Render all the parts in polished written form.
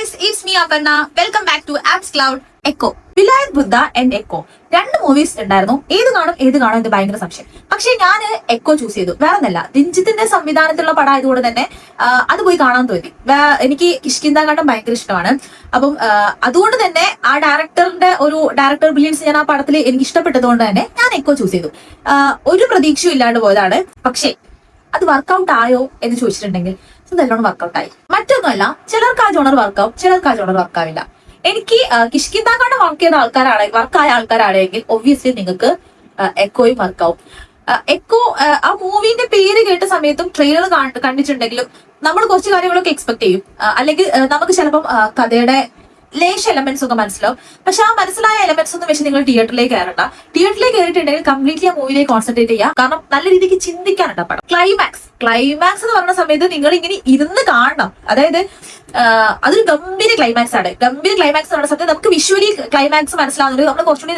guys, it's me Aparna. Welcome back to Apps Cloud. Eko Vilayath Buddha and Eko രണ്ട് movies ഉണ്ടായിരുന്നു. ഏത് കാണും ഇത് ഭയങ്കര സംശയം. പക്ഷെ ഞാൻ എക്കോ ചൂസ് ചെയ്തു. വേറെ ഒന്നല്ല, രഞ്ജിത്തിന്റെ സംവിധാനത്തിലുള്ള പടം ആയതുകൊണ്ട് തന്നെ അത് പോയി കാണാൻ തോന്നി. എനിക്ക് കിഷ്കിന്താകാണ്ടം ഭയങ്കര ഇഷ്ടമാണ്. അപ്പം അതുകൊണ്ട് തന്നെ ആ ഡയറക്ടർ ബ്രില്യൻസ് ഞാൻ ആ പടത്തിൽ എനിക്ക് ഇഷ്ടപ്പെട്ടതുകൊണ്ട് തന്നെ ഞാൻ എക്കോ ചൂസ് ചെയ്തു. ഒരു പ്രതീക്ഷയും ഇല്ലാണ്ട് പോയതാണ്. പക്ഷേ അത് വർക്കൗട്ട് ആയോ എന്ന് ചോദിച്ചിട്ടുണ്ടെങ്കിൽ നല്ലോണം വർക്കൗട്ട് ആയി. മറ്റൊന്നുമല്ല, ചിലർക്ക് ആ ജോണർ വർക്കാവും, ചിലർക്ക് ആ ജോണർ വർക്കാവില്ല. എനിക്ക് കിഷ്കിന്താകാണ്ട് വർക്കായ ആൾക്കാരാണെങ്കിൽ ഒബ്വിയസ്ലി നിങ്ങൾക്ക് എക്കോയും വർക്കാവും. എക്കോ ആ മൂവിന്റെ പേര് കേട്ട സമയത്തും ട്രെയിലർ കണ്ടിട്ടുണ്ടെങ്കിലും നമ്മൾ കുറച്ച് കാര്യങ്ങളൊക്കെ എക്സ്പെക്ട് ചെയ്യും. അല്ലെങ്കിൽ നമുക്ക് ചിലപ്പം കഥയുടെ ലേശ എലമെന്റ്സ് ഒക്കെ മനസ്സിലാവും. പക്ഷെ ആ മനസ്സിലായ എലമെന്റ്സ് ഒന്നും വെച്ച് നിങ്ങൾ തിയേറ്ററിലേക്ക് കയറണ്ട. തിയേറ്ററിലേക്ക് കയറിയിട്ടുണ്ടെങ്കിൽ കംപ്ലീറ്റ്ലി ആ മൂവിയിലേക്ക് കോൺസെൻട്രേറ്റ് ചെയ്യുക. കാരണം നല്ല രീതിക്ക് ചിന്തിക്കാനുണ്ട് പടം. ക്ലൈമാക്സ് എന്ന് പറഞ്ഞ സമയത്ത് നിങ്ങൾ ഇങ്ങനെ ഇരുന്ന് കാണണം. അതായത് അതൊരു ഗംഭീര ക്ലൈമാക്സ് ആണ്. ഗംഭീര ക്ലൈമാക്സ് എന്ന് പറഞ്ഞ സമയത്ത് നമുക്ക് വിഷ്വലി ക്ലൈമാക്സ് മനസ്സിലാവുന്നത് നമ്മൾ കുറച്ചുകൂടി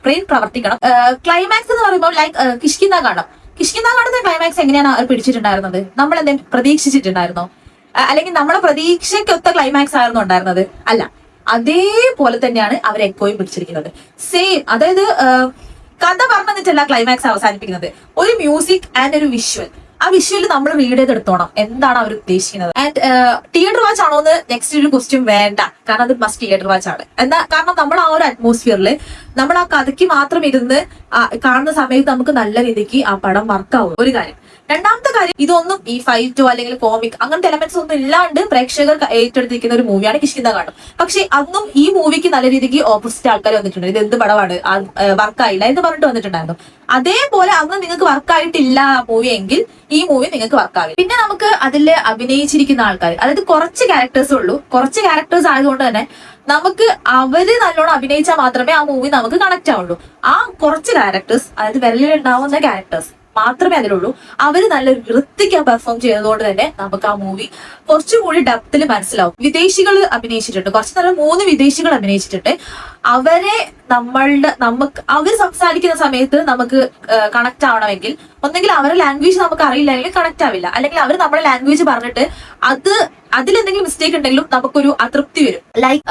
ബ്രെയിൻ പ്രവർത്തിക്കണം. ക്ലൈമാക്സ് എന്ന് പറയുമ്പോൾ ലൈക്ക് കിഷ്കിന്താകാണ്ടത്തെ ക്ലൈമാക്സ് എങ്ങനെയാണ് അവർ പിടിച്ചിട്ടുണ്ടായിരുന്നത്? നമ്മൾ എന്തെങ്കിലും പ്രതീക്ഷിച്ചിട്ടുണ്ടായിരുന്നോ? അല്ലെങ്കിൽ നമ്മളെ പ്രതീക്ഷയ്ക്കൊത്ത ക്ലൈമാക്സ് ആയിരുന്നു ഉണ്ടായിരുന്നത്? അല്ല, അതേപോലെ തന്നെയാണ് അവർ എക്കോയും പിടിച്ചിരിക്കുന്നത്. സെയിം, അതായത് കഥ പറഞ്ഞിട്ടല്ല ക്ലൈമാക്സ് അവസാനിപ്പിക്കുന്നത്. ഒരു മ്യൂസിക് ആൻഡ് ഒരു വിഷ്വൽ. ആ വിഷ്വല് നമ്മൾ റീഡ് ചെയ്തെടുത്തോണം എന്താണ് അവർ ഉദ്ദേശിക്കുന്നത്. ആൻഡ് തിയേറ്റർ വാച്ച് ആണോ എന്ന് നെക്സ്റ്റ് ഒരു ക്വസ്റ്റ്യൻ വേണ്ട. കാരണം അത് മസ്റ്റ് തിയേറ്റർ വാച്ച് ആണ്. കാരണം നമ്മൾ ആ ഒരു അറ്റ്മോസ്ഫിയറിൽ നമ്മൾ ആ കഥയ്ക്ക് മാത്രം ഇരുന്ന് കാണുന്ന സമയത്ത് നമുക്ക് നല്ല രീതിക്ക് ആ പടം വർക്കാവും. ഒരു കാര്യം. രണ്ടാമത്തെ കാര്യം, ഇതൊന്നും ഈ ഫൈറ്റോ അല്ലെങ്കിൽ കോമിക് അങ്ങനത്തെ എലമെന്റ്സ് ഒന്നും ഇല്ലാണ്ട് പ്രേക്ഷകർ ഏറ്റെടുത്തിരിക്കുന്ന ഒരു മൂവിയാണ് കിഷ്കിന്താകാണ്ടം. പക്ഷെ അന്നും ഈ മൂവിക്ക് നല്ല രീതിക്ക് ഓപ്പോസിറ്റ് ആൾക്കാർ വന്നിട്ടുണ്ട്. ഇത് എന്ത് പടമാണ്, വർക്കായില്ല എന്ന് പറഞ്ഞിട്ട് വന്നിട്ടുണ്ടായിരുന്നു. അതേപോലെ അന്ന് നിങ്ങൾക്ക് വർക്കായിട്ടില്ല ആ മൂവി എങ്കിൽ ഈ മൂവി നിങ്ങൾക്ക് വർക്കാവില്ല. പിന്നെ നമുക്ക് അതിൽ അഭിനയിച്ചിരിക്കുന്ന ആൾക്കാർ, അതായത് കുറച്ച് ക്യാരക്ടേഴ്സ് ഉള്ളൂ. കുറച്ച് ക്യാരക്ടേഴ്സ് ആയതുകൊണ്ട് തന്നെ നമുക്ക് അവര് നല്ലോണം അഭിനയിച്ചാൽ മാത്രമേ ആ മൂവി നമുക്ക് കണക്ട് ആവുള്ളൂ. ആ കുറച്ച് ക്യാരക്ടേഴ്സ്, അതായത് വിരലിലുണ്ടാവുന്ന ക്യാരക്ടേഴ്സ് മാത്രമേ അതിലുള്ളൂ. അവര് നല്ല വൃത്തിക്ക് പെർഫോം ചെയ്തതുകൊണ്ട് തന്നെ നമുക്ക് ആ മൂവി കുറച്ചുകൂടി ഡെപ്തിൽ മനസ്സിലാവും. വിദേശികൾ അഭിനയിച്ചിട്ടുണ്ട്, കുറച്ച് നല്ല 3 വിദേശികൾ അഭിനയിച്ചിട്ടുണ്ട്. അവരെ അവർ സംസാരിക്കുന്ന സമയത്ത് നമുക്ക് കണക്ട് ആവണമെങ്കിൽ ഒന്നെങ്കിൽ അവരുടെ ലാംഗ്വേജ് നമുക്ക് അറിയില്ലെങ്കിൽ കണക്ട് ആവില്ല. അല്ലെങ്കിൽ അവർ നമ്മുടെ ലാംഗ്വേജ് പറഞ്ഞിട്ട് അതിലെന്തെങ്കിലും മിസ്റ്റേക്ക് ഉണ്ടെങ്കിലും നമുക്കൊരു അതൃപ്തി വരും. ലൈക്ക്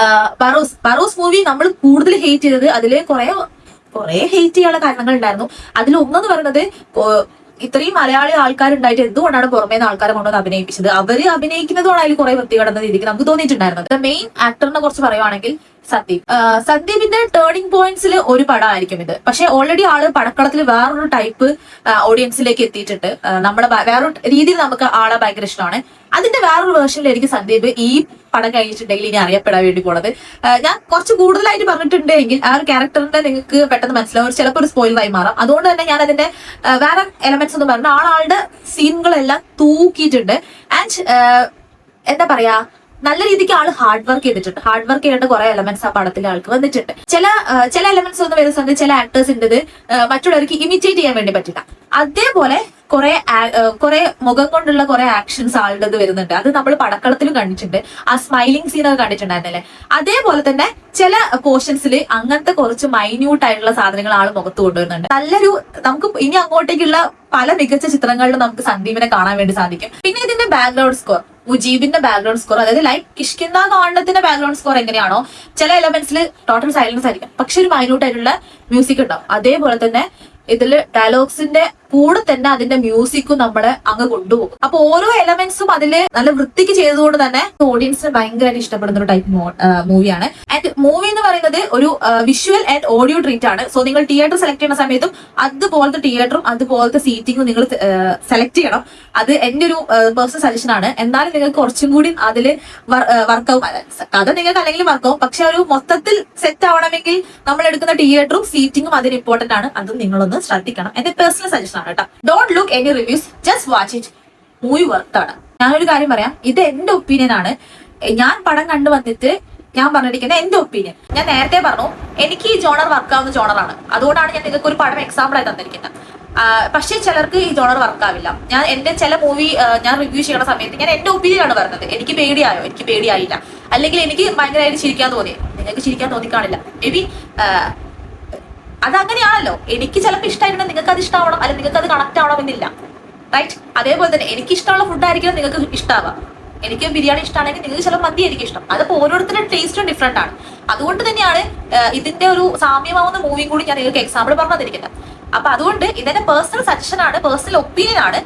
ബറോസ് മൂവി നമ്മൾ കൂടുതൽ ഹേറ്റ് ചെയ്തത്, അതില് കുറെ ഹെയ്റ്റ് ചെയ്യാനുള്ള കാരണങ്ങൾ ഉണ്ടായിരുന്നു. അതിലൊന്നെന്ന് പറയുന്നത് ഇത്രയും മലയാളി ആൾക്കാരുണ്ടായിട്ട് എന്തുകൊണ്ടാണ് പുറമേന്ന് ആൾക്കാരെ കൊണ്ടുവന്ന് അഭിനയിപ്പിച്ചത്? അവര് അഭിനയിക്കുന്നതുകൊണ്ട് അതിൽ കുറെ വൃത്തികെടുന്ന രീതിക്ക് നമുക്ക് തോന്നിയിട്ടുണ്ടായിരുന്നത്. മെയിൻ ആക്ടറിനെ കുറിച്ച് പറയുവാണെങ്കിൽ സന്ദീപിന്റെ ടേണിംഗ് പോയിന്റ്സിൽ ഒരു പടമായിരിക്കും ഇത്. പക്ഷെ ഓൾറെഡി ആള് പടക്കളത്തിൽ വേറൊരു ടൈപ്പ് ഓഡിയൻസിലേക്ക് എത്തിയിട്ടുണ്ട്. നമ്മളെ വേറൊരു രീതിയിൽ നമുക്ക് ആളെ ഭയങ്കര ഇഷ്ടമാണ്. അതിന്റെ വേറൊരു വേർഷനിലായിരിക്കും സന്ദീപ് ഈ പടം കഴിഞ്ഞിട്ടുണ്ടെങ്കിൽ ഇനി അറിയപ്പെടാൻ വേണ്ടി പോണത്. ഞാൻ കുറച്ച് കൂടുതലായിട്ട് പറഞ്ഞിട്ടുണ്ടെങ്കിൽ ആ ഒരു ക്യാരക്ടറിന്റെ നിങ്ങൾക്ക് പെട്ടെന്ന് മനസ്സിലാവും. ചിലപ്പോൾ ഒരു സ്പോയിലറായി മാറാം. അതുകൊണ്ട് തന്നെ ഞാൻ അതിന്റെ വേറെ എലമെന്റ്സ് എന്ന് പറഞ്ഞാൽ ആളുടെ സീനുകളെല്ലാം തൂക്കിയിട്ടുണ്ട്. ആൻഡ് എന്താ പറയാ, നല്ല രീതിക്ക് ആള് ഹാർഡ് വർക്ക് ചെയ്തിട്ടുണ്ട്. ഹാർഡ് വർക്ക് ചെയ്യേണ്ട കുറെ എലമെന്റ്സ് ആ പടത്തിലെ ആൾക്ക് വന്നിട്ടുണ്ട്. ചില എലമെന്റ്സ് ഒന്നും വരുന്ന സമയത്ത് ചില ആക്ടേഴ്സിന്റെ മറ്റുള്ളവർക്ക് ഇമിറ്റേറ്റ് ചെയ്യാൻ വേണ്ടി പറ്റില്ല. അതേപോലെ കുറെ മുഖം കൊണ്ടുള്ള കുറെ ആക്ഷൻസ് ആളുടെ വരുന്നുണ്ട്. അത് നമ്മൾ പടക്കളത്തിലും കണ്ടിട്ടുണ്ട്. ആ സ്മൈലിംഗ് സീനൊക്കെ കണ്ടിട്ടുണ്ടായിരുന്നല്ലേ. അതേപോലെ തന്നെ ചില പോർഷൻസിൽ അങ്ങനത്തെ കുറച്ച് മൈന്യൂട്ട് ആയിട്ടുള്ള സാധനങ്ങൾ ആള് മുഖത്ത് കൊണ്ടുവരുന്നുണ്ട്. നമുക്ക് ഇനി അങ്ങോട്ടേക്കുള്ള പല മികച്ച ചിത്രങ്ങളിലും നമുക്ക് സന്ദീപിനെ കാണാൻ വേണ്ടി സാധിക്കും. പിന്നെ ഇതിന്റെ ബാക്ക്ഗ്രൗണ്ട് സ്കോർ, മുജീബിന്റെ ബാക്ക്ഗ്രൗണ്ട് സ്കോർ, അതായത് ലൈക്ക് കിഷ്കിന്താകാണ്ടത്തിന്റെ ബാക്ക്ഗ്രൗണ്ട് സ്കോർ എങ്ങനെയാണോ, ചില എലമെന്റ്സിൽ ടോട്ടൽ സൈലൻസ് ആയിരിക്കും, പക്ഷെ ഒരു മൈന്യൂട്ട് ആയിട്ടുള്ള മ്യൂസിക് ഉണ്ടാവും. അതേപോലെ തന്നെ ഇതില് ഡയലോഗ്സിന്റെ കൂടെ തന്നെ അതിന്റെ മ്യൂസിക്കും നമ്മളെ അങ്ങ് കൊണ്ടുപോകും. അപ്പൊ ഓരോ എലമെന്റ്സും അതില് നല്ല വൃത്തിക്ക് ചെയ്തതുകൊണ്ട് തന്നെ ഓഡിയൻസിന് ഭയങ്കരമായിട്ട് ഇഷ്ടപ്പെടുന്ന ഒരു ടൈപ്പ് മൂവിയാണ്. ആൻഡ് മൂവി എന്ന് പറയുന്നത് ഒരു വിഷ്വൽ ആൻഡ് ഓഡിയോ ട്രീറ്റ് ആണ്. സോ നിങ്ങൾ തിയേറ്റർ സെലക്ട് ചെയ്യുന്ന സമയത്തും അതുപോലത്തെ തിയേറ്ററും അതുപോലത്തെ സീറ്റിംഗും നിങ്ങൾ സെലക്ട് ചെയ്യണം. അത് എന്റെ ഒരു പേഴ്സണൽ സജഷൻ ആണ്. എന്നാലും നിങ്ങൾക്ക് കുറച്ചും കൂടി അതിൽ വർക്കാവും. കഥ നിങ്ങൾക്ക് അല്ലെങ്കിൽ വർക്കാവും, പക്ഷെ ഒരു മൊത്തത്തിൽ സെറ്റ് ആവണമെങ്കിൽ നമ്മൾ എടുക്കുന്ന തിയേറ്ററും സീറ്റിംഗും അതിന് ഇമ്പോർട്ടന്റ് ആണ്. അതും നിങ്ങളൊന്ന് ശ്രദ്ധിക്കണം. എന്റെ പേഴ്സണൽ സജഷൻ ആണ് കേട്ടോ. Don't look any reviews, just watch it. Movie വർത്താണ്. ഞാനൊരു കാര്യം പറയാം, ഇത് എന്റെ ഒപ്പീനിയൻ ആണ്. ഞാൻ പടം കണ്ടു വന്നിട്ട് ഞാൻ പറഞ്ഞിരിക്കുന്നത് എന്റെ ഒപ്പീനിയൻ. ഞാൻ നേരത്തെ പറഞ്ഞു എനിക്ക് ഈ ജോണർ വർക്കാവുന്ന ജോണറാണ്. അതുകൊണ്ടാണ് ഞാൻ നിങ്ങൾക്ക് ഒരു പടം എക്സാമ്പിൾ ആയി തന്നിരിക്കുന്നത്. പക്ഷേ ചിലർക്ക് ഈ ജോണർ വർക്കാവില്ല. ഞാൻ എന്റെ ചില മൂവി ഞാൻ റിവ്യൂ ചെയ്യുന്ന സമയത്ത് ഞാൻ എന്റെ ഒപ്പീനിയൻ ആണ് പറഞ്ഞത്. എനിക്ക് പേടിയായോ? എനിക്ക് പേടിയായില്ല. അല്ലെങ്കിൽ എനിക്ക് ഭയങ്കരമായിട്ട് ചിരിക്കാൻ തോന്നി. നിങ്ങൾക്ക് ചിരിക്കാൻ തോന്നിക്കാണില്ല. May be അതങ്ങനെയാണല്ലോ. എനിക്ക് ചിലപ്പോൾ ഇഷ്ടമായിട്ട് നിങ്ങൾക്ക് അത് ഇഷ്ടമാവണം, അല്ലെങ്കിൽ നിങ്ങൾക്ക് അത് കണക്ട് ആവണം എന്നില്ല. റൈറ്റ്? അതേപോലെ തന്നെ എനിക്ക് ഇഷ്ടമുള്ള ഫുഡ് ആയിരിക്കണം നിങ്ങൾക്ക് ഇഷ്ടമാവാം. എനിക്ക് ബിരിയാണി ഇഷ്ടമാണെങ്കിൽ നിങ്ങൾക്ക് ചില മന്തി ആയിരിക്കും ഇഷ്ടം. അതിപ്പോ ഓരോരുത്തരുടെ ടേസ്റ്റും ഡിഫറെന്റ് ആണ്. അതുകൊണ്ട് തന്നെയാണ് ഇതിന്റെ ഒരു സാമ്യമാവുന്ന മൂവിയും കൂടി ഞാൻ നിങ്ങൾക്ക് എക്സാമ്പിൾ പറഞ്ഞിരിക്കുന്നത്. അപ്പൊ അതുകൊണ്ട് ഇതെന്റെ പേഴ്സണൽ സജഷൻ ആണ്, പേഴ്സണൽ ഒപ്പീനിയൻ ആണ്.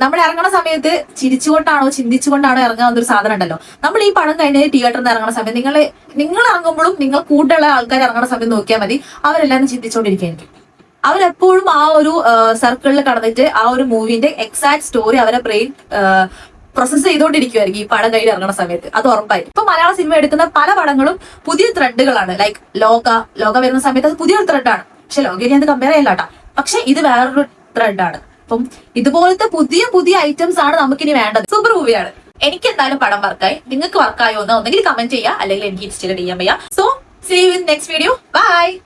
നമ്മൾ ഇറങ്ങുന്ന സമയത്ത് ചിരിച്ചുകൊണ്ടാണോ ചിന്തിച്ചുകൊണ്ടാണോ ഇറങ്ങാവുന്ന ഒരു സാധനം ഉണ്ടല്ലോ. നമ്മൾ ഈ പടം കഴിഞ്ഞ് തിയേറ്ററിൽ നിന്ന് ഇറങ്ങുന്ന സമയത്ത് നിങ്ങൾ ഇറങ്ങുമ്പോഴും നിങ്ങൾ കൂടുതലുള്ള ആൾക്കാർ ഇറങ്ങുന്ന സമയത്ത് നോക്കിയാൽ മതി, അവരെല്ലാവരും ചിന്തിച്ചുകൊണ്ടിരിക്കുകയായിരിക്കും. അവരെപ്പോഴും ആ ഒരു സർക്കിളിൽ കടന്നിട്ട് ആ ഒരു മൂവിന്റെ എക്സാക്ട് സ്റ്റോറി അവരെ ബ്രെയിൻ പ്രോസസ് ചെയ്തുകൊണ്ടിരിക്കുമായിരിക്കും ഈ പടം കഴിഞ്ഞ് ഇറങ്ങുന്ന സമയത്ത്. അത് ഉറപ്പായിരിക്കും. ഇപ്പൊ മലയാള സിനിമ എടുക്കുന്ന പല പടങ്ങളും പുതിയ ത്രെഡുകളാണ്. ലൈക്ക് ലോക വരുന്ന സമയത്ത് അത് പുതിയൊരു ത്രെഡാണ്. പക്ഷെ ലോക ഞാൻ കമ്പയർ ചെയ്യല്ലാട്ടാ. പക്ഷെ ഇത് വേറൊരു ത്രെഡാണ്. അപ്പം ഇതുപോലത്തെ പുതിയ പുതിയ ഐറ്റംസ് ആണ് നമുക്കിനി വേണ്ടത്. സൂപ്പർ മൂവിയാണ്. എനിക്ക് എന്തായാലും പടം വർക്കായി. നിങ്ങൾക്ക് വർക്കായോ എന്ന് ഒന്നെങ്കിൽ കമന്റ് ചെയ്യുക, അല്ലെങ്കിൽ എനിക്ക് ഇൻസ്റ്റയിൽ DM ചെയ്യാം. So see you in next video. By.